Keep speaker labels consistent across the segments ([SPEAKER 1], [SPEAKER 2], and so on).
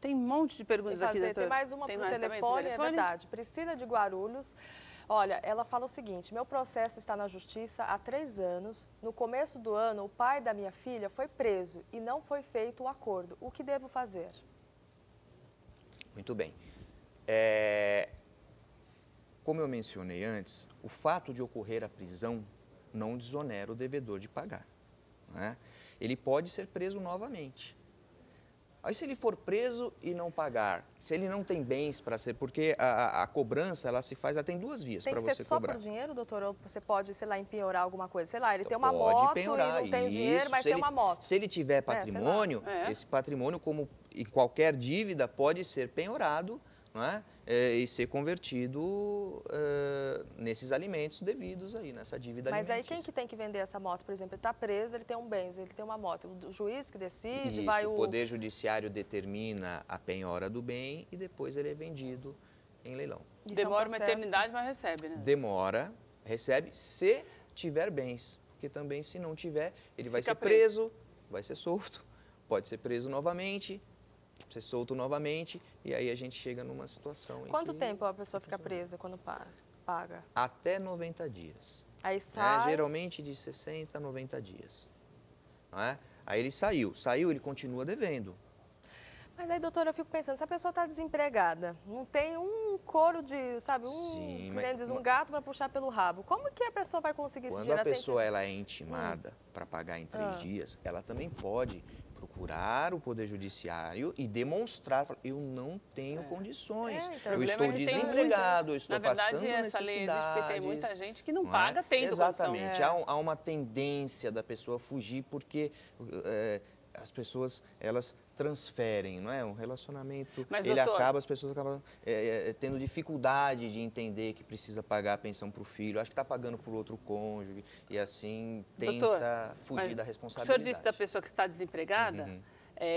[SPEAKER 1] Tem um monte de perguntas aqui, doutor.
[SPEAKER 2] Tem mais uma por telefone, é verdade. Priscila de Guarulhos. Olha, ela fala o seguinte: meu processo está na justiça há 3 anos. No começo do ano, o pai da minha filha foi preso e não foi feito o acordo. O que devo fazer?
[SPEAKER 3] Muito bem. Como eu mencionei antes, o fato de ocorrer a prisão não desonera o devedor de pagar, né? Ele pode ser preso novamente. Aí, se ele for preso e não pagar, se ele não tem bens para ser... Porque a cobrança, ela se faz... Ela tem 2 vias para você cobrar.
[SPEAKER 2] Tem que ser só por dinheiro, doutor? Ou você pode, sei lá, empenhorar alguma coisa? Sei lá, ele tem uma
[SPEAKER 3] pode
[SPEAKER 2] moto
[SPEAKER 3] penhorar,
[SPEAKER 2] e não tem dinheiro, mas tem uma moto.
[SPEAKER 3] Se ele tiver patrimônio, esse patrimônio, como em qualquer dívida, pode ser penhorado, não é? E ser convertido nesses alimentos devidos aí, nessa dívida alimentícia.
[SPEAKER 2] Mas aí quem que tem que vender essa moto? Por exemplo, ele está preso, ele tem um bens, ele tem uma moto. O juiz que decide,
[SPEAKER 3] o Poder Judiciário determina a penhora do bem e depois ele é vendido em leilão.
[SPEAKER 1] Demora uma eternidade, mas recebe, né?
[SPEAKER 3] Demora, recebe, se tiver bens. Porque também, se não tiver, ele vai ser preso, vai ser solto, pode ser preso novamente, ser solto novamente, e aí a gente chega numa situação em
[SPEAKER 2] Quanto tempo a pessoa fica presa quando paga?
[SPEAKER 3] Até 90 dias.
[SPEAKER 2] Aí sai...
[SPEAKER 3] Geralmente de 60 a 90 dias. Não é? Aí ele saiu, ele continua devendo.
[SPEAKER 2] Mas aí, doutora, eu fico pensando, se a pessoa está desempregada, não tem um couro de, sabe, um gato para puxar pelo rabo, como que a pessoa vai conseguir esse dinheiro?
[SPEAKER 3] Quando a pessoa ela é intimada para pagar em 3 dias, ela também pode procurar o Poder Judiciário e demonstrar, eu não tenho condições, eu estou desempregado, eu estou passando necessidades.
[SPEAKER 1] Na verdade, essa lei existe porque tem muita gente que não paga tendo condição.
[SPEAKER 3] Exatamente, há uma tendência da pessoa fugir porque as pessoas, elas transferem, não é? Um relacionamento,
[SPEAKER 1] mas,
[SPEAKER 3] ele
[SPEAKER 1] doutor,
[SPEAKER 3] acaba, as pessoas acabam tendo dificuldade de entender que precisa pagar a pensão para o filho, acho que está pagando por outro cônjuge e assim tenta fugir da responsabilidade.
[SPEAKER 1] O senhor disse da pessoa que está desempregada,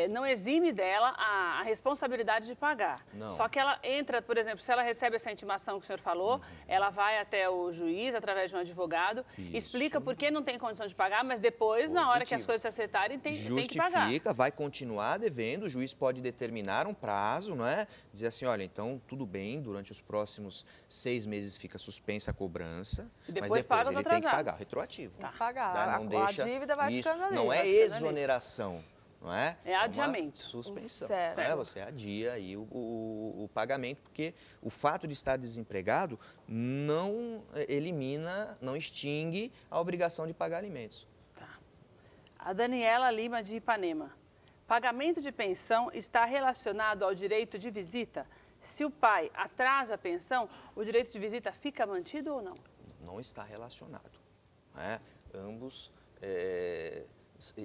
[SPEAKER 1] não exime dela a responsabilidade de pagar.
[SPEAKER 3] Não.
[SPEAKER 1] Só que ela entra, por exemplo, se ela recebe essa intimação que o senhor falou, ela vai até o juiz, através de um advogado, explica por que não tem condição de pagar, mas depois, na hora que as coisas se acertarem, tem que pagar.
[SPEAKER 3] Justifica, vai continuar devendo, o juiz pode determinar um prazo, não é? Dizer assim, olha, então tudo bem, durante os próximos 6 meses fica suspensa a cobrança,
[SPEAKER 1] e depois paga os
[SPEAKER 3] ele tem que pagar, retroativo.
[SPEAKER 2] Tem que pagar,
[SPEAKER 3] a
[SPEAKER 2] dívida vai ficando ali.
[SPEAKER 3] Não é exoneração. Não é?
[SPEAKER 1] É adiamento.
[SPEAKER 3] Suspensão. Você adia aí o pagamento, porque o fato de estar desempregado não elimina, não extingue a obrigação de pagar alimentos.
[SPEAKER 1] Tá. A Daniela Lima, de Ipanema. Pagamento de pensão está relacionado ao direito de visita? Se o pai atrasa a pensão, o direito de visita fica mantido ou não?
[SPEAKER 3] Não está relacionado. Não é? Ambos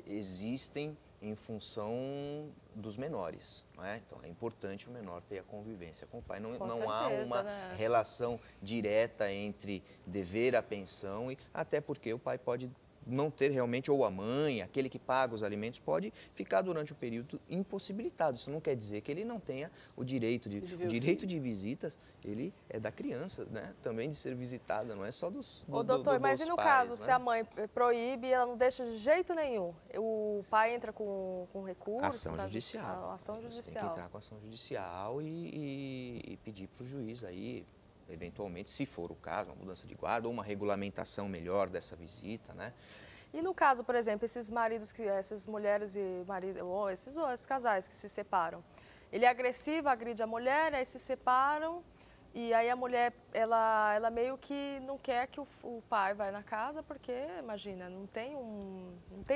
[SPEAKER 3] existem em função dos menores, não é? Então é importante o menor ter a convivência com o pai. Não há uma relação direta entre dever a pensão e até porque o pai pode não ter realmente, ou a mãe, aquele que paga os alimentos, pode ficar durante o período impossibilitado. Isso não quer dizer que ele não tenha o direito de... O direito de visitas, ele é da criança, né? Também de ser visitada, não é só dos
[SPEAKER 2] doutor, mas e no
[SPEAKER 3] pais,
[SPEAKER 2] caso,
[SPEAKER 3] né?
[SPEAKER 2] se a mãe proíbe, ela não deixa de jeito nenhum, o pai entra com recurso?
[SPEAKER 3] Ação judicial.
[SPEAKER 2] Ação judicial.
[SPEAKER 3] Tem que entrar com ação judicial e pedir para o juiz aí, eventualmente, se for o caso, uma mudança de guarda ou uma regulamentação melhor dessa visita, né?
[SPEAKER 2] E no caso, por exemplo, esses maridos, essas mulheres e maridos, ou esses casais que se separam, ele é agressivo, agride a mulher, aí se separam e aí a mulher, ela meio que não quer que o pai vá na casa porque, imagina, não tem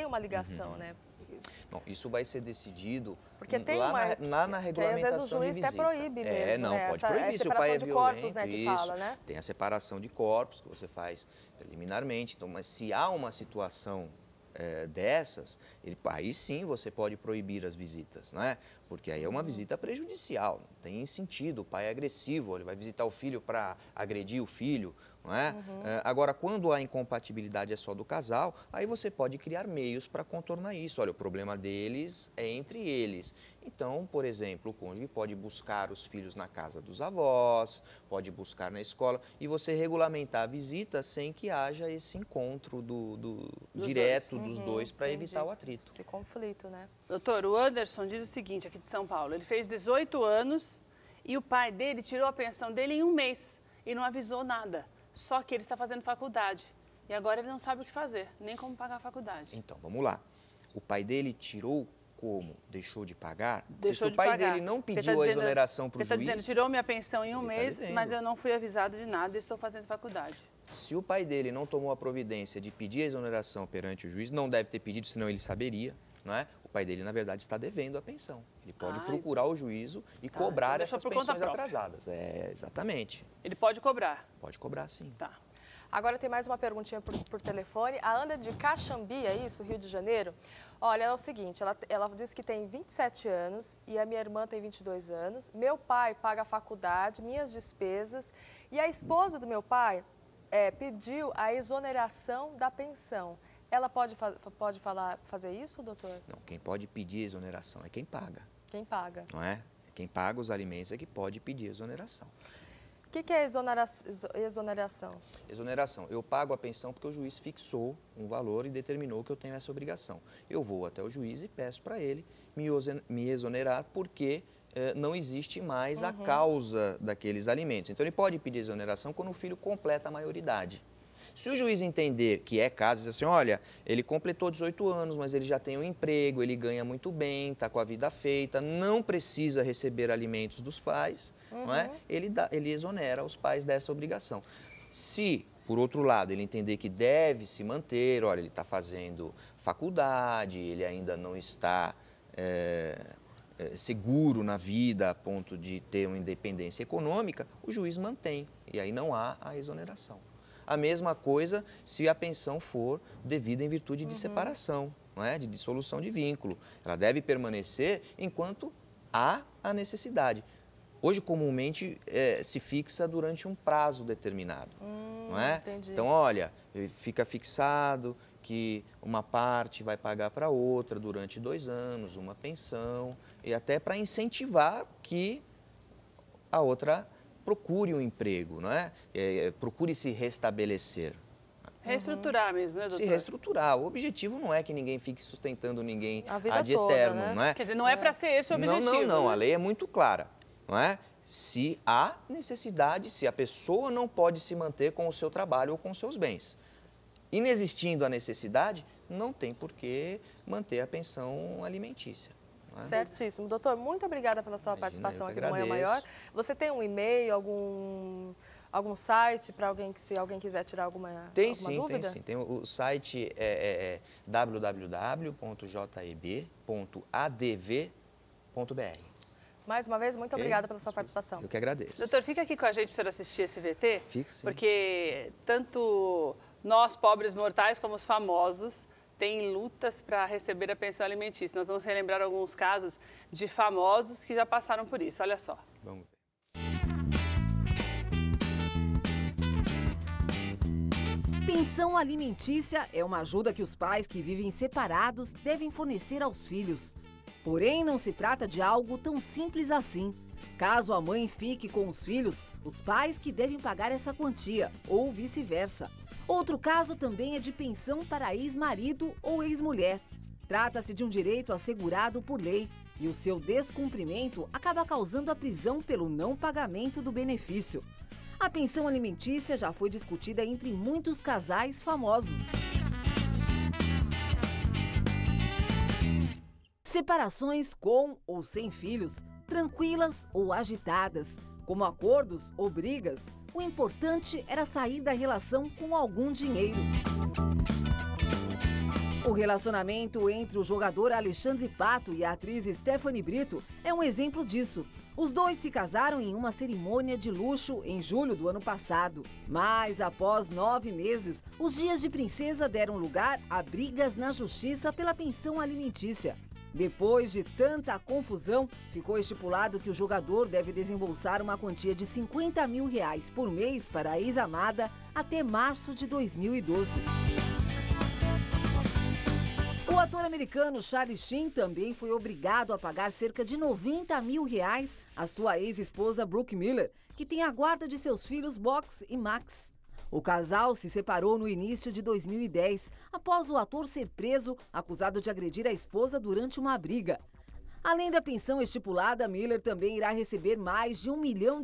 [SPEAKER 2] uma ligação, né?
[SPEAKER 3] Não, isso vai ser decidido
[SPEAKER 2] porque tem
[SPEAKER 3] lá na regulamentação
[SPEAKER 2] às vezes o juiz até proíbe mesmo, né?
[SPEAKER 3] Pode proibir se o pai é violento,
[SPEAKER 2] corpos, né, que fala, né?
[SPEAKER 3] Tem a separação de corpos que você faz preliminarmente, então, mas se há uma situação dessas, aí sim você pode proibir as visitas, não é? Porque aí é uma visita prejudicial, não tem sentido, o pai é agressivo, ele vai visitar o filho para agredir o filho, Não é? Agora, quando a incompatibilidade é só do casal, aí você pode criar meios para contornar isso. Olha, o problema deles é entre eles. Então, por exemplo, o cônjuge pode buscar os filhos na casa dos avós, pode buscar na escola, e você regulamentar a visita sem que haja esse encontro direto dos dois para evitar o atrito.
[SPEAKER 2] Esse conflito, né?
[SPEAKER 1] Doutor, o Anderson diz o seguinte, aqui de São Paulo, ele fez 18 anos e o pai dele tirou a pensão dele em um mês e não avisou nada. Só que ele está fazendo faculdade e agora ele não sabe o que fazer, nem como pagar a faculdade.
[SPEAKER 3] Então, vamos lá. O pai dele tirou como? Deixou de pagar?
[SPEAKER 1] Deixou de
[SPEAKER 3] pagar.
[SPEAKER 1] Se o pai
[SPEAKER 3] dele não pediu a exoneração para o juiz...
[SPEAKER 1] Ele está dizendo, tirou minha pensão em um mês, mas eu não fui avisado de nada e estou fazendo faculdade.
[SPEAKER 3] Se o pai dele não tomou a providência de pedir a exoneração perante o juiz, não deve ter pedido, senão ele saberia, não é? O pai dele, na verdade, está devendo a pensão. Ele pode procurar o juízo e cobrar
[SPEAKER 1] então
[SPEAKER 3] essas pensões atrasadas. Exatamente.
[SPEAKER 1] Ele pode cobrar?
[SPEAKER 3] Pode cobrar, sim.
[SPEAKER 1] Tá.
[SPEAKER 2] Agora tem mais uma perguntinha por telefone. A Ana de Caxambi, é isso, Rio de Janeiro? Olha, é o seguinte, ela disse que tem 27 anos e a minha irmã tem 22 anos. Meu pai paga a faculdade, minhas despesas e a esposa do meu pai pediu a exoneração da pensão. Ela pode fazer isso, doutor?
[SPEAKER 3] Não, quem pode pedir exoneração é quem paga.
[SPEAKER 2] Quem paga.
[SPEAKER 3] Não é? Quem paga os alimentos é que pode pedir exoneração.
[SPEAKER 2] O que é exoneração?
[SPEAKER 3] Exoneração. Eu pago a pensão porque o juiz fixou um valor e determinou que eu tenho essa obrigação. Eu vou até o juiz e peço para ele me exonerar porque não existe mais a causa daqueles alimentos. Então, ele pode pedir exoneração quando o filho completa a maioridade. Se o juiz entender que é caso, diz assim, olha, ele completou 18 anos, mas ele já tem um emprego, ele ganha muito bem, está com a vida feita, não precisa receber alimentos dos pais, não é? Ele exonera os pais dessa obrigação. Se, por outro lado, ele entender que deve se manter, olha, ele está fazendo faculdade, ele ainda não está seguro na vida a ponto de ter uma independência econômica, o juiz mantém, e aí não há a exoneração. A mesma coisa se a pensão for devida em virtude de separação, não é? De dissolução de vínculo. Ela deve permanecer enquanto há a necessidade. Hoje, comumente, se fixa durante um prazo determinado, não é?
[SPEAKER 2] Entendi.
[SPEAKER 3] Então, olha, fica fixado que uma parte vai pagar para outra durante 2 anos, uma pensão, e até para incentivar que a outra procure um emprego, não é? Procure se restabelecer.
[SPEAKER 1] Reestruturar mesmo, né, doutor?
[SPEAKER 3] Se reestruturar. O objetivo não é que ninguém fique sustentando ninguém
[SPEAKER 2] a vida
[SPEAKER 3] ad
[SPEAKER 2] toda,
[SPEAKER 3] eterno,
[SPEAKER 2] né?
[SPEAKER 3] não é?
[SPEAKER 1] Quer dizer, não é para ser esse o objetivo.
[SPEAKER 3] Não.
[SPEAKER 1] Né?
[SPEAKER 3] A lei é muito clara, não é? Se há necessidade, se a pessoa não pode se manter com o seu trabalho ou com os seus bens. Inexistindo a necessidade, não tem por que manter a pensão alimentícia.
[SPEAKER 2] Certíssimo. Doutor, muito obrigada pela sua participação aqui no Manhã Maior. Você tem um e-mail, algum site para alguém que, se alguém quiser tirar alguma dúvida?
[SPEAKER 3] Tem sim. Tem o site www.jeb.adv.br.
[SPEAKER 2] Mais uma vez, muito obrigada pela sua participação.
[SPEAKER 3] Eu que agradeço.
[SPEAKER 1] Doutor, fica aqui com a gente para você assistir esse VT.
[SPEAKER 3] Fico, sim.
[SPEAKER 1] Porque tanto nós, pobres mortais, como os famosos, têm lutas para receber a pensão alimentícia. Nós vamos relembrar alguns casos de famosos que já passaram por isso. Olha só.
[SPEAKER 3] Vamos ver.
[SPEAKER 4] Pensão alimentícia é uma ajuda que os pais que vivem separados devem fornecer aos filhos. Porém, não se trata de algo tão simples assim. Caso a mãe fique com os filhos, os pais que devem pagar essa quantia, ou vice-versa. Outro caso também é de pensão para ex-marido ou ex-mulher. Trata-se de um direito assegurado por lei e o seu descumprimento acaba causando a prisão pelo não pagamento do benefício. A pensão alimentícia já foi discutida entre muitos casais famosos. Separações com ou sem filhos, tranquilas ou agitadas, como acordos ou brigas, o importante era sair da relação com algum dinheiro. O relacionamento entre o jogador Alexandre Pato e a atriz Stephanie Brito é um exemplo disso. Os dois se casaram em uma cerimônia de luxo em julho do ano passado. Mas, após 9 meses, os dias de princesa deram lugar a brigas na justiça pela pensão alimentícia. Depois de tanta confusão, ficou estipulado que o jogador deve desembolsar uma quantia de R$50 mil por mês para a ex-amada até março de 2012. O ator americano Charlie Sheen também foi obrigado a pagar cerca de R$90 mil à sua ex-esposa Brooke Miller, que tem a guarda de seus filhos Box e Max. O casal se separou no início de 2010, após o ator ser preso, acusado de agredir a esposa durante uma briga. Além da pensão estipulada, Miller também irá receber mais de $1 milhão,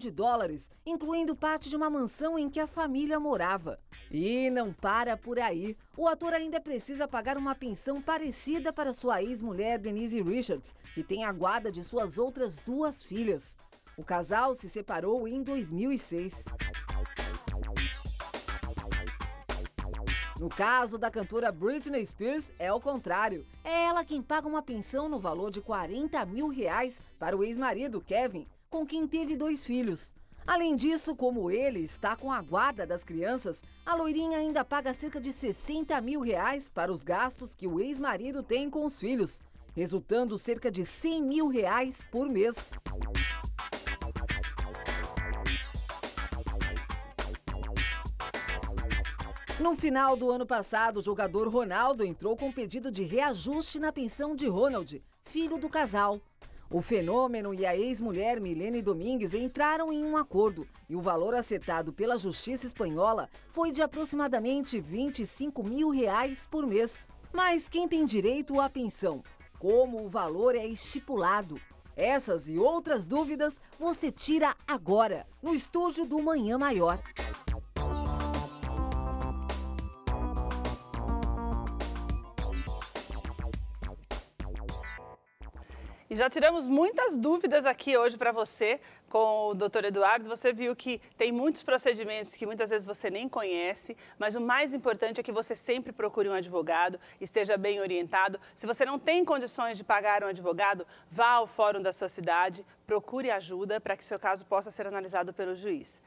[SPEAKER 4] incluindo parte de uma mansão em que a família morava. E não para por aí. O ator ainda precisa pagar uma pensão parecida para sua ex-mulher Denise Richards, que tem a guarda de suas outras 2 filhas. O casal se separou em 2006. No caso da cantora Britney Spears, é o contrário. É ela quem paga uma pensão no valor de R$40 mil para o ex-marido, Kevin, com quem teve 2 filhos. Além disso, como ele está com a guarda das crianças, a loirinha ainda paga cerca de R$60 mil para os gastos que o ex-marido tem com os filhos, resultando cerca de R$100 mil por mês. No final do ano passado, o jogador Ronaldo entrou com pedido de reajuste na pensão de Ronald, filho do casal. O fenômeno e a ex-mulher Milene Domingues entraram em um acordo e o valor acertado pela Justiça Espanhola foi de aproximadamente R$25 mil por mês. Mas quem tem direito à pensão? Como o valor é estipulado? Essas e outras dúvidas você tira agora, no estúdio do Manhã Maior.
[SPEAKER 1] E já tiramos muitas dúvidas aqui hoje para você com o Dr. Eduardo. Você viu que tem muitos procedimentos que muitas vezes você nem conhece, mas o mais importante é que você sempre procure um advogado, esteja bem orientado. Se você não tem condições de pagar um advogado, vá ao fórum da sua cidade, procure ajuda para que seu caso possa ser analisado pelo juiz.